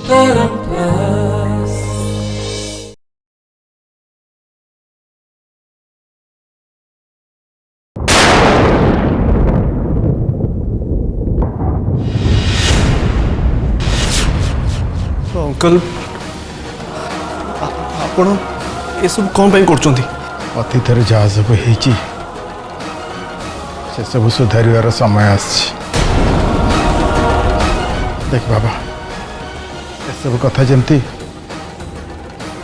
Uncle आपण ये सब कौन पाई करछंती? अतीत जहाँ सब से सब सुधार समय आसी। देख बाबा ये सब कथा जमती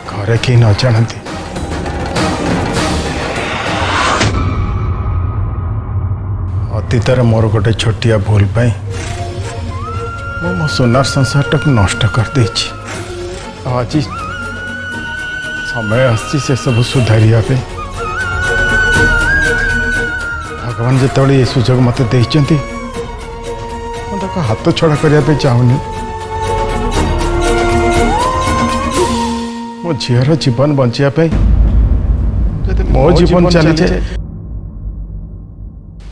घरे कहीं न जानती। अतीतर मोर गोटे छोटिया भूल पाई मो सोनार संसार टाक नष्ट कर दे। आज समय आसी से सब सुधारिया पे भगवान जिते ये सुजोग मत देइचंती मुझे हाथ छड़ा करने चाहूनी। मो झीर जीवन बचापी मो जीवन चली जाए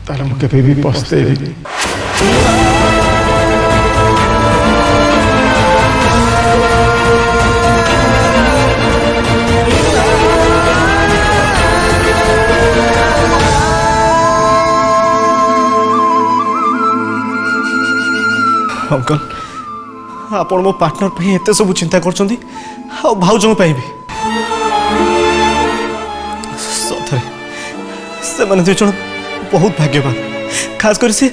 ताले मुझे भी पछतेबी। अंकल आपण मो पार्टनर पे एते सब चिंता करछंती आ भाउजो पे भी सथरे से माने दुई जण बहुत भाग्यवान खास कर से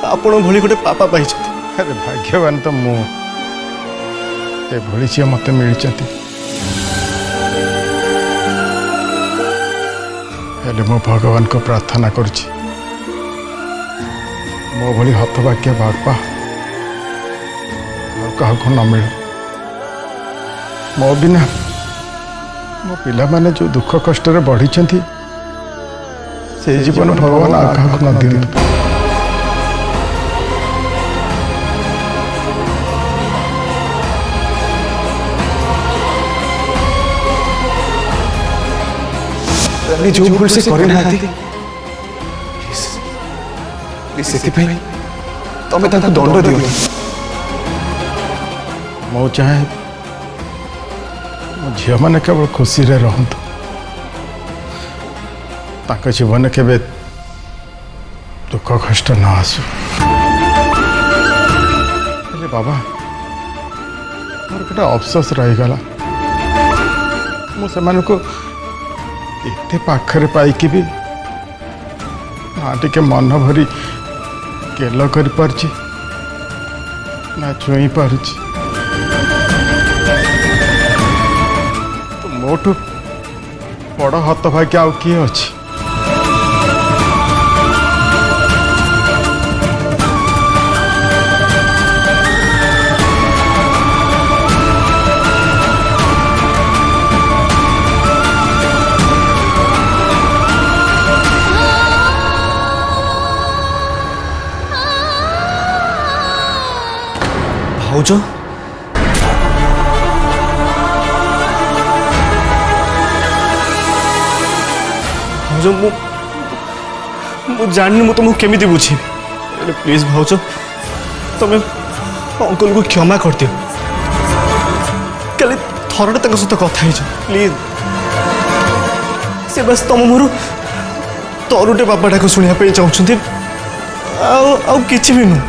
आपण भली गोटे पापा पाई छथि। अरे भाग्यवान तो मु ए भली सी मते मिली छथि हेले मो भगवान को प्रार्थना करछि मो भली हतभाग्य बापा क्या न मिल मो बिना मो पिला माने जो दुख कष्ट बढ़ी से जीवन भगवान क्या न दिंतु। जो भूल से करना तमें दंड दियो। मो चाहे मो झील मैंने केवल खुशी रे रहंतु ताक जीवन के दुख कष्ट न आसू। बाबा मोर गोटे अफसोस रहीगला मुझे एते पाखरे पाइकी भी ना टिके मन भरी गेल कर पारछि ना छुई पारछि। मोटू बड़ हतभाग्य आउ किए अछि। भाउजो भाउजो मु जाननी मु तुमको केमिति बुझी प्लीज भाउजो तुम अंकल को क्षमा कर दियो कल थरटे तक सहित कथा प्लीज से बस तुम मोर तरुटे बापाटा को शुणा चाहते कि भी नुह।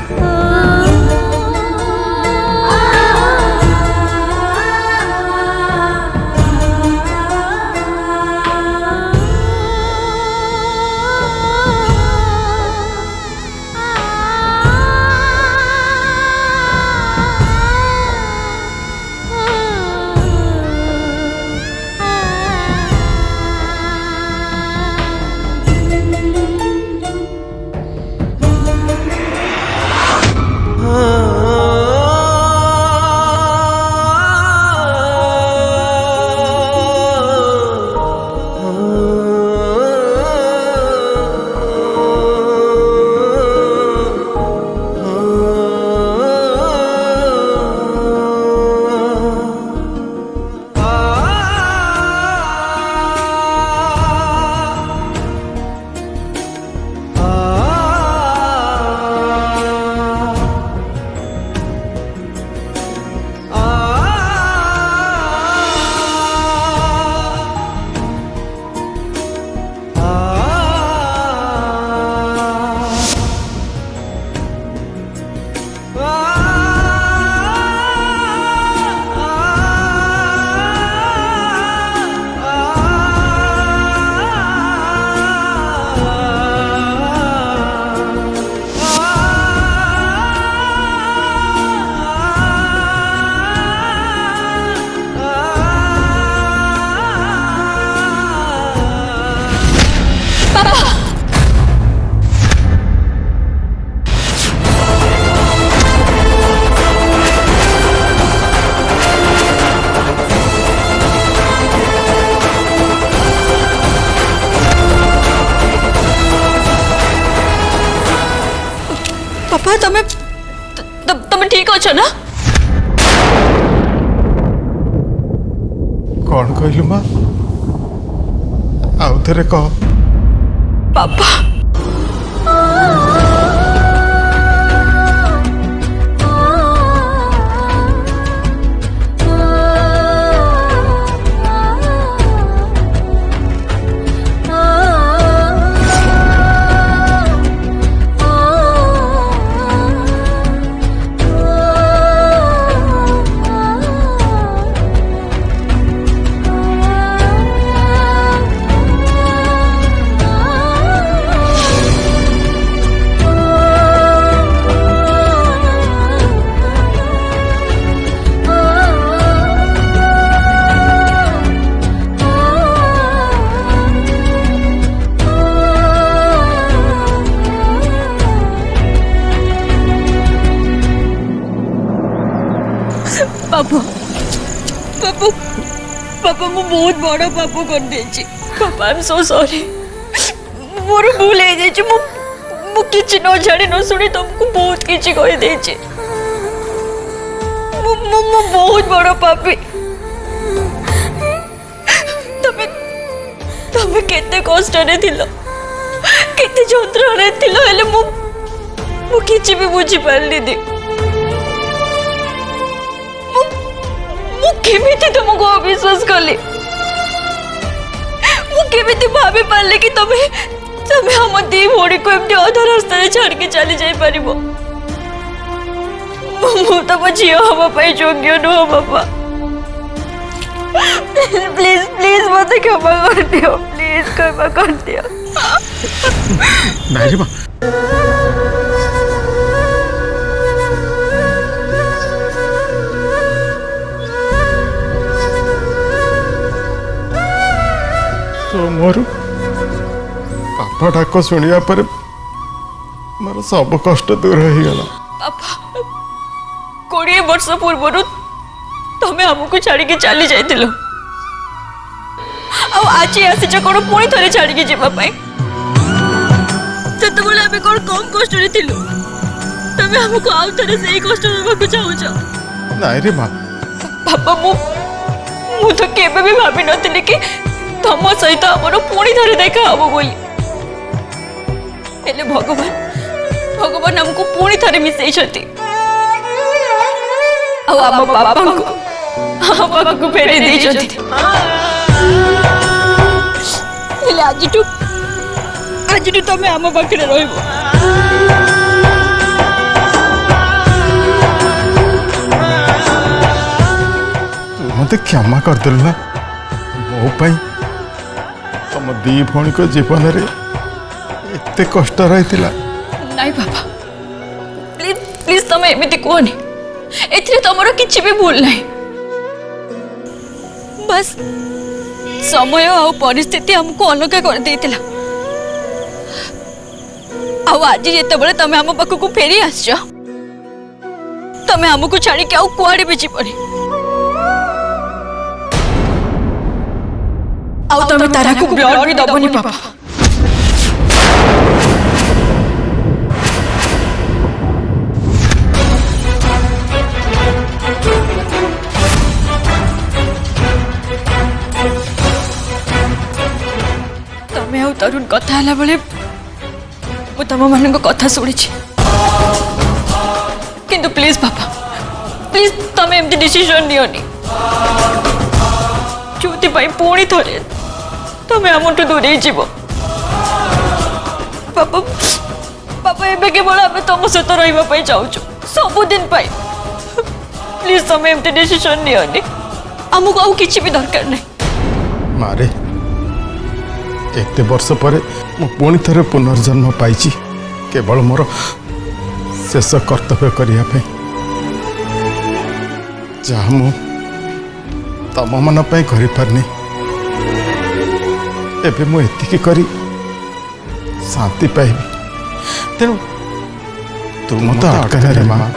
बाबा तमें तमें ठीक अच्छ ना? कौन कहलु माँ आउ थे कह बाबा बाबू बाबू बाबा मु बहुत बड़ा पाप कर देछि पापा आई एम सो सॉरी मोर भूल हे जाछि मु किछि न जानि न सुनि तुमको बहुत किछि कहि देछि मु बहुत बड़ा पापी तमे तमे केते कष्ट रे थिलो केते जंत्र रे थिलो हेले मु किछि भी बुझी पारली दे केमिति तुमको अविश्वास कली केमिति भाभी पारले कि तमे तमे हम दी भोड़ी को एमती अधा रास्ता रे छाड़ के चली जाई परिबो मु तो बचियो हम पाई योग्य न हो बाबा प्लीज प्लीज मत क्षमा कर दियो प्लीज क्षमा कर दियो नहीं रे माँ तो मोर पापा डाक शुणा पर मोर सब कष्ट दूर हो गला पापा 20 वर्ष पूर्व तमे हमको छाड़ी के चली जाइतिलो आज आसीच कौन पुणी थे छाड़ी के जावाई से आम कौन कम कष्ट तमें हमको आउ थे से कष्ट देवाक चाहूच नहीं रे माँ बाबा मु तो केबे भी भाभी नथिली कि तम सहित आमर पुणी थे देखा हम बोली हेले भगवान भगवान हमको पुणी थे मिसई आम बापा को फेरे देइछथि हेले आज तमें आम पाखे रहिबो तू मत क्षमा करदेलु ना मो पाई तुम दी भौणी को जीवन रे एते कष्ट रही नहीं बाबा प्लीज प्लीज तमें एमती कहनी एथिरे तमरो किछि भी भूल नहीं बस समय और परिस्थिति हमको अलग कर देतिला आज जिते तमें आम पाखक फेरी आस तमें हमको छाड़ी के कुआड़े भी जीवनी तमें तारा को ब्लड भी दबनी पापा तमें आउ तरुण कथा हला बेले मु तम मान कथा शुणी किंतु प्लीज पापा प्लीज तमें एमती डिसीजन नियोनी जो पुणी थे तमें आमठू दूरे जीव पापा पापा एबे केवल आम तुम सहित रही चाहूँ सबुदिन प्लीज तमें एमती डिसीजन नियोनी आमको आउ किछि भी दरकार नहीं मारे एते वर्ष पर मु पुणी थे पुनर्जन्म पाई केवल मोर शेष कर्तव्य करने जहाँ मु तम मन कर पारनी एबे मु एतिकी करी शांति पाइबी तेणु तू मत अटका रे माँ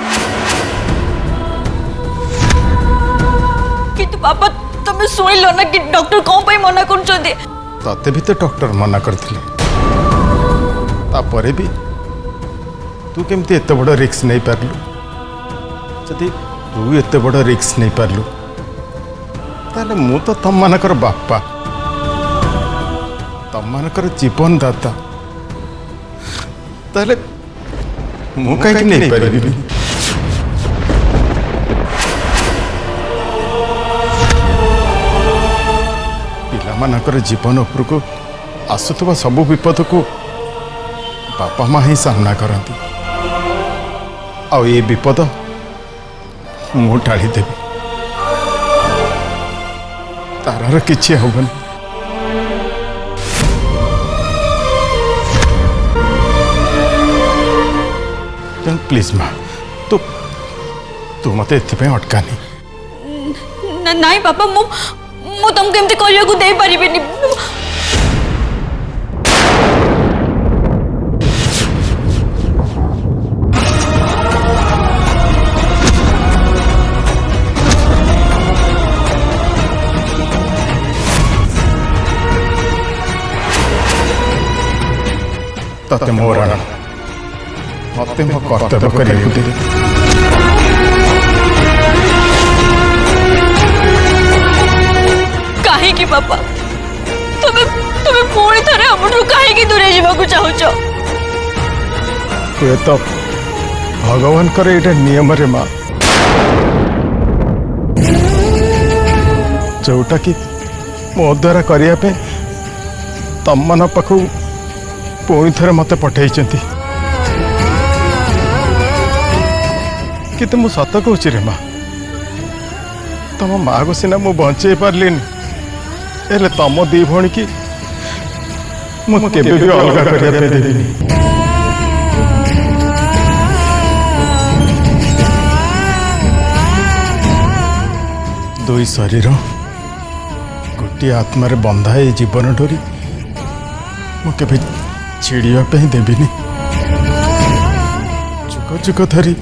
किंतु पापा तमें शुणिल ना कि डॉक्टर कौन पाई मना कर तते भी तो डॉक्टर मना करथिले तापरे भी तू केमती एत बड़ रिक्स नहीं पारलु जदि तू एत बड़ रिक्स नहीं पारलु ताले मु तो तम मानकर बापा तम मानकर जीवन दाता ताले मु कहीं नहीं पारिबी पिला मानकर जीवन उपरको आसुवा सबु विपद को बापा माँ ही सामना करती आ ये विपद मु टाड़ी देवी तारार किछि हबनी प्लीज माँ तू तू मत एथिपाई अटकानी ନାଇଁ ବାପା ମୁଁ ତମକୁ ଏମିତି କରିବାକୁ ଦେଇପାରିବିନି। तते मोर मत मो कर्तव्य करिया दे କାହିଁକି ବାପା ତମେ ପୁଣି ଥରେ ଆମଠୁ କାହିଁକି ଦୂରେଇ ଯିବାକୁ ଚାହୁଁଛ? हुए तो भगवान करे ये नियम रे माँ जोटा कि मो द्वारा करने तम मान पाखु पुणी थे मत पठे कि मु सत कहूँ रे माँ तम माँ को सीना मु बचे पार्लिनी हेले तम दी भणी की मुझे भी अलग करने देविनी दुई शरीर गोटे आत्मार बंधा ये जीवन डोरी मुझे छिड़िया देविनी जुग जुग धरी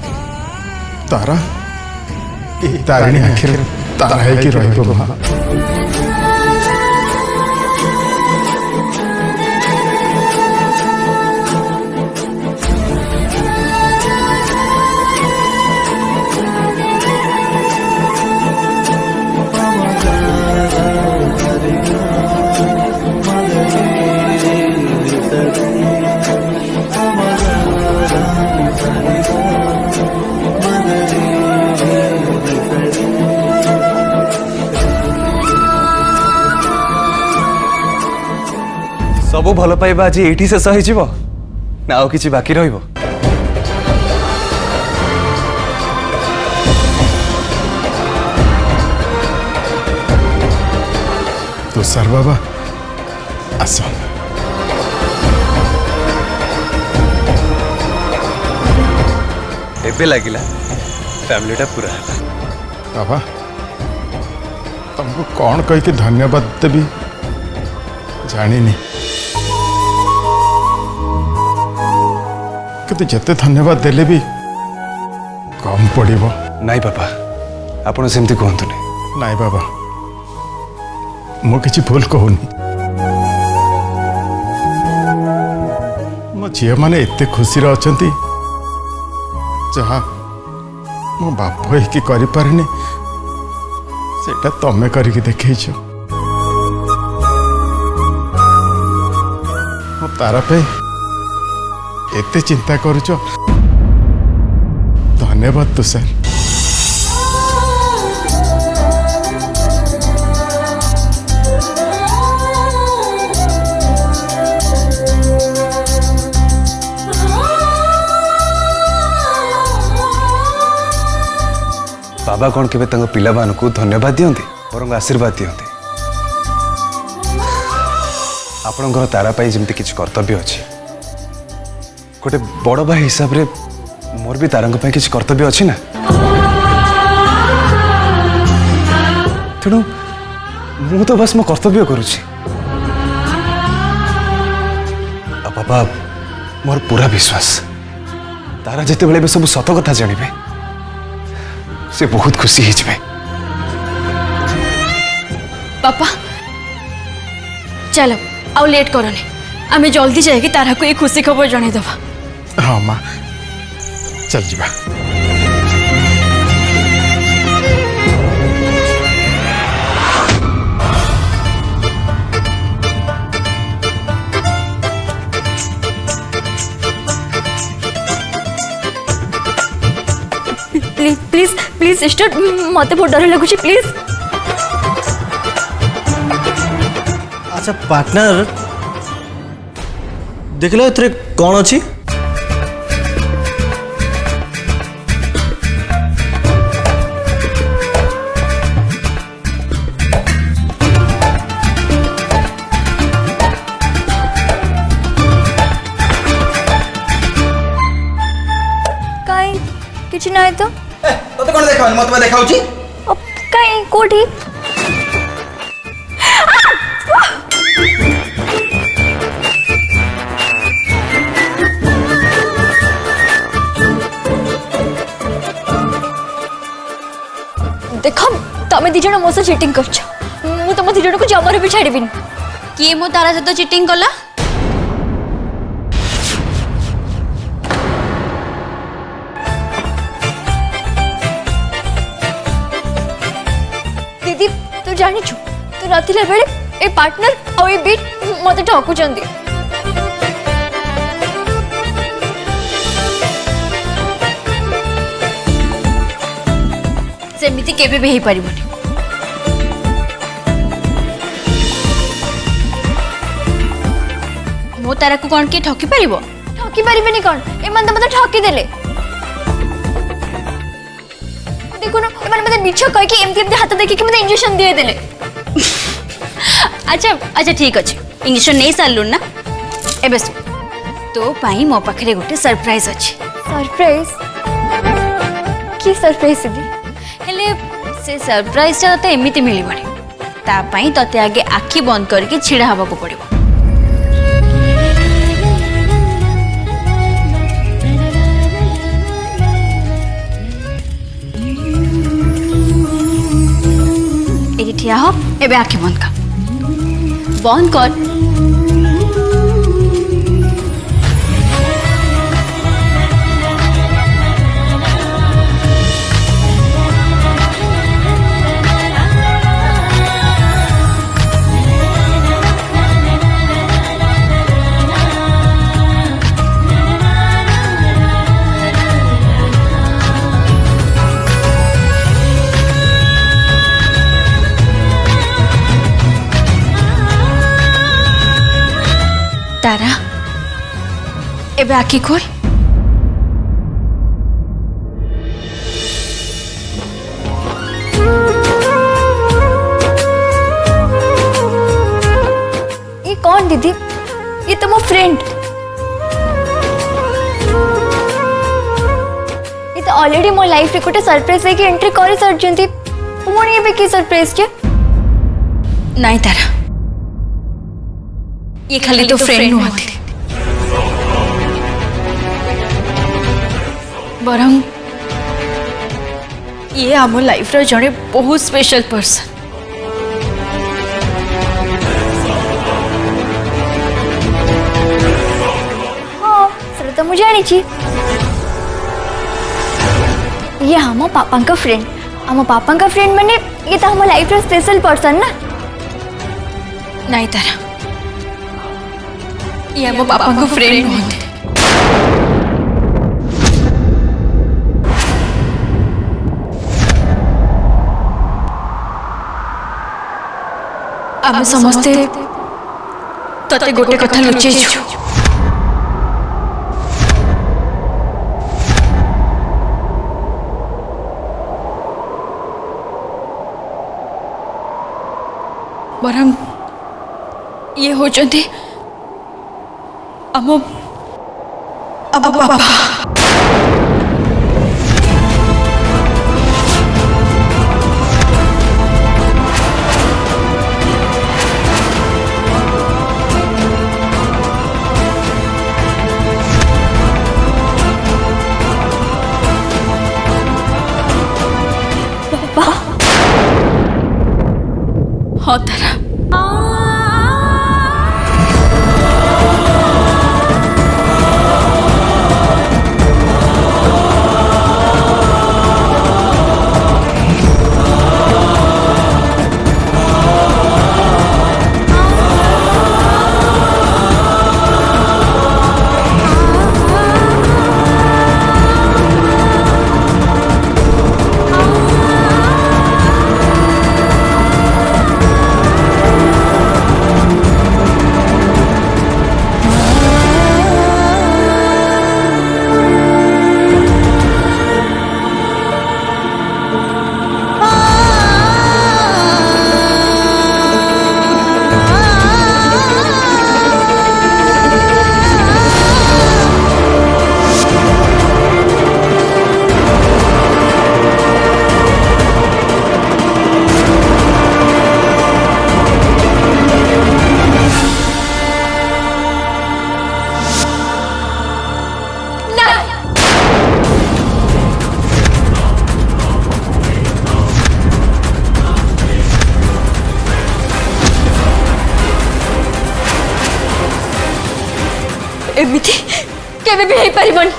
तारा तारिणी आखिर तारा है कि रही माँ सबु भल पाइबा आज एठी शेष हो ना आउ किछि बाकी रहिबो? तुषार बाबा आस एबे लागिला फैमिलीटा पूरा है। बाबा तुमको कौन कहीकि धन्यवाद देवी जानी कि जिते धन्यवाद देले भी कम पड़ो। नाई बाबा आपण सेमती कहतुनी। नाई बाबा मु किछि भूल कहूनी मो झी मैंने एते खुशी अच्छा जहाँ मो बाप होइकी करि पारिनी सेटा तमे करिकी देखैछ। मो तारा पे एते चिंता करुच धन्यवाद तुषार। बाबा कौन केबे तंग पिला मानकु धन्यवाद दियंती बरंग आशीर्वाद दियंती। आपणकर तारा पाई जेमती किछ कर्तव्य अछि गोटे बड़ भाई हिसाब रे मोर भी तारंग पाई किछ कर्तव्य अछि ना। तेणु मु तो बस मो कर्तव्य करुछि। बाबा मोर पूरा विश्वास तारा जेते बेले सब सत कथा जानिबे से बहुत खुशी हिजबे। पापा चलो आउ लेट करनी आमे जल्दी जाएगी तारा को ये खुशी खबर जणे दबा। हाँ माँ चल जीवा। प्लीज प्लीज प्लीज सिस्टर मत बहुत डर लगुच प्लीज। अच्छा पार्टनर देख लो एथरे कौन अच्छी काई किछ नाही तो तोते कोण देखावनी मत देखाउची काई कोठी देखो तमे दी जण मोसे चीटिंग करछ मु तम दी जण को जमारे भी छाड़बिन किए मो तारा सहित चिटिंग कला दीदी तू जानी छु तू रातिले बेले ए पार्टनर और ए बीट मते ठकु चंदी सेमिति केबे भी हेई परिबनी मो तारा को कोन के ठकी परिबो ठकी परिबेनी कोन ए मन मते ठकी देले देखो ना ए मन मते मिछ कह के एमती एमती हाथ देखि के मते इंजेक्शन दे देले अच्छा अच्छा ठीक अछि इंजेक्शन नहीं सारलु ना एबे सु तो पाई मो पाखरे गोटे सरप्राइज अछि सरप्राइज की सरप्राइज दी हेले से सरप्राइज ता तते एमिति मिलिबनी ता पाई तते आगे आखी बंद करके छिड़ा हवा को पड़िबो एठी ठिया हो एबे आखी बंद कर तारा एबे आखी खोल ये कौन दीदी ये तो मो फ्रेंड ये तो ऑलरेडी मो लाइफ रे कोटे सरप्राइज है कि एंट्री करी सरजंती पुणी एबे की सरप्राइज के नहीं तारा ये खाली तो फ्रेंड नुहति बरं ये आम लाइफ रो जड़े बहुत स्पेशल पर्सन हाँ सर तो मुझे जानी छी ये हम पापा का फ्रेंड हम पापा का फ्रेंड माने ये तो हम लाइफ रो स्पेशल पर्सन ना नहीं तारा ये आम पापा को फ्रेंड नुहति आम समस्ते तते गोटे कथा लुचेछु बरं ये होचंती आम पापा हाँ तारा एमिति केबे भी हेई परिबनी